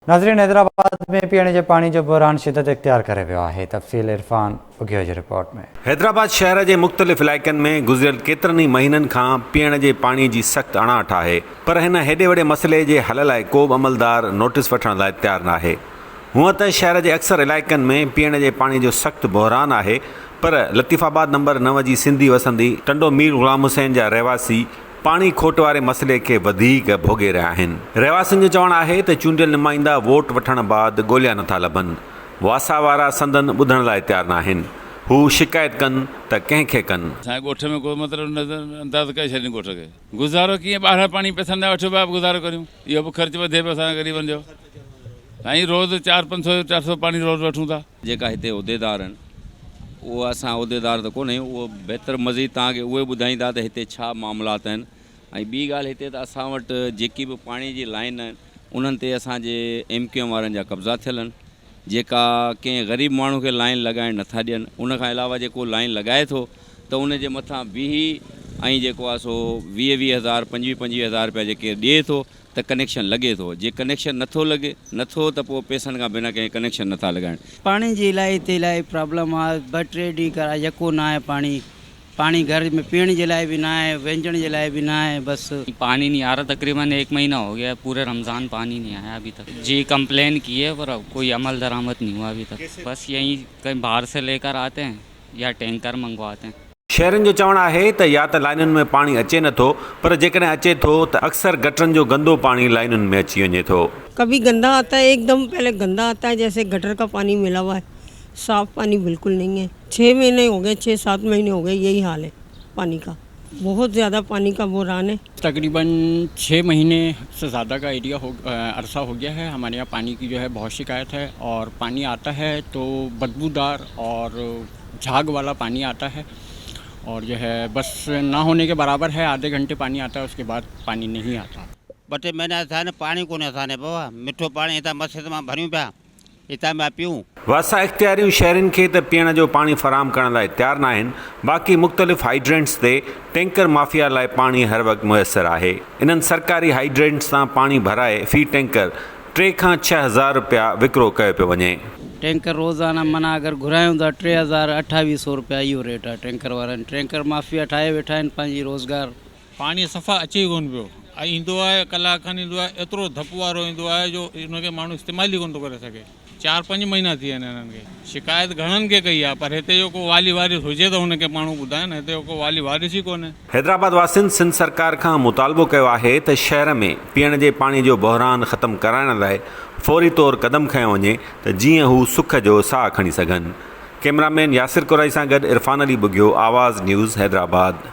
नाज़रीन, हैदराबाद में पीने जे पानी जो बहरान शिदत इख्तियार करे वियो आहे। तफ़सील इरफान उगियो जी रिपोर्ट में। हैदराबाद शहर के मुख़्तलिफ़ इलाइक़नि में गुज़िरियल केतिरनि ई महीननि खां पीअण जे पाणी जी सख़्त अणाहठ आहे, पर हिन हेॾे वॾे मसइले जे हल लाइ को बि अमलदार नोटिस वठण लाइ तयारु न आहे। हूअं त शहर जे अक्सर इलाइक़नि में पीअण जे पाणी जो सख़्त बहरान आहे, पर लतीफ़ाबाद नंबर 9 जी सिंधी वसंदी टंडो मीर ग़ुलाम हुसैन जा रहवासी पाणी खोट वारे मसइले खे वधीक भोगे रहिया आहिनि। रहवासियुनि जो चवणु आहे त चूंडियल नुमाइंदा वोट वठण बाद ॻोल्हिया नथा लभनि। वासा वारा संदन ॿुधण लाइ तयारु न आहिनि। हू शिकायत कनि त कंहिंखे कनि। असांजे ॻोठ में को मतिलबु अंदाज़ करे छॾियो ॻोठ खे। गुज़ारो कीअं ॿाहिरां पाणी पैसा न वठो पिया गुज़ारो करियूं, इहो बि ख़र्चु वधे पियो असांजे ग़रीबनि जो। साईं रोज़ु 400-500 पाणी रोज़ु वठूं था। जेका हिते उहिदेदार आहिनि उहो असां उहिदेदार त कोन आहियूं, उहो बहितर मज़ीद तव्हांखे उहे ॿुधाईंदा त हिते छा मामलात आहिनि। ऐं ॿी ॻाल्हि, हिते त असां वटि जेकी बि पाणी जी लाइन आहिनि उन्हनि ते असांजे MQM वारनि जा कब्ज़ा थियल आहिनि, जेका कंहिं ग़रीब माण्हू खे लाइन लॻाइण नथा ॾियनि। उनखां अलावा जेको लाइन लॻाए थो त उन जे मथां ऐं जेको आहे सो 20,000 25,000 रुपया जेके ॾिए थो त कनेक्शन लॻे थो। जे कनेक्शन नथो लॻे नथो त पोइ पैसनि खां बिना कंहिं कनेक्शन नथा लॻाइनि। पाणी जी इलाही प्रॉब्लम आहे। 2-3 ॾींहं खां यको न आहे पाणी घर में पीने के लिए भी ना है, व्यंजन के लिए भी ना है। बस पानी नहीं आ रहा, तकरीबन 1 महीना हो गया, पूरे रमज़ान पानी नहीं आया अभी तक। जी कंप्लेन की है पर कोई अमल दरामद नहीं हुआ अभी तक। बस यहीं कहीं बाहर से लेकर आते हैं या टैंकर मंगवाते हैं। शहरनि जो चवणु आहे त या त लाइनुनि में पाणी अचे नथो, पर जेकॾहिं अचे थो त अक्सर गटरनि जो गंदो पाणी लाइनुनि में अची वञे थो। कभी गंदा आता है, एकदम पहले गंदा आता है, जैसे गटर का पानी मिला हुआ है। साफ़ पानी बिल्कुल नहीं है। 6 महीने हो गए, 6-7 महीने हो गए, यही हाल है पानी का। बहुत ज़्यादा पानी का बहरान है। तकरीबन 6 महीने से ज़्यादा का अरसा हो गया है। हमारे यहाँ पानी की जो है बहुत शिकायत है, और पानी आता है तो बदबूदार और झाग वाला पानी आता है, और जो है बस ना होने के बराबर है। आधे घंटे पानी आता है, उसके बाद पानी नहीं आता। 2 महीना असां पानी कोन्हे असांजे बाबा। मिठो पाणी हितां मस्जिद मां भरियूं पिया, हितां पिया पियूं। वासा इख्तियारियूं शहरनि खे त पीअण जो पाणी फराहम करण लाइ तयारु न आहिनि। बाक़ी मुख़्तलिफ़ हाइड्रेंट्स ते टैंकर माफ़िया लाइ पाणी हर वक़्तु मुयसरु आहे। इन्हनि सरकारी हाइड्रेंट्स तां पाणी भराए फ़ी टैंकर 3 खां 6,000 रुपया विकिरो कयो पियो वञे। टैंकर रोज़ाना मना अगर घुरायूं था 3,000-2,800 रुपया इहो रेट आहे टैंकर वारनि। टैंकर माफ़िया ठाहे वेठा आहिनि पंहिंजी रोज़गार। पाणी सफ़ा अचे कोन पियो, ऐं ईंदो आहे कलाक खनि ईंदो आहे, एतिरो धप वारो ईंदो आहे जो इनखे माण्हू इस्तेमालु ई कोन थो करे सघे। 4-5 महीना थी विया आहिनि हिननि खे। शिकायत घणनि खे कई आहे, पर हिते जो को वाली वारिस हुजे त हुनखे माण्हू ॿुधाए न। हिते जो को वाली वारिस ई कोन्हे। हैदराबाद वासियुनि सिंध सरकार खां मुतालबो कयो आहे त शहर में पीअण जे पाणी जो बहरान ख़तमु कराइण लाइ फौरी तौरु क़दम खयो वञे त जीअं हू सुख जो साह खणी सघनि। कैमरामैन यासिर कुरैशी सां गॾु इरफान अली बुगियो, आवाज़ न्यूज़, हैदराबाद।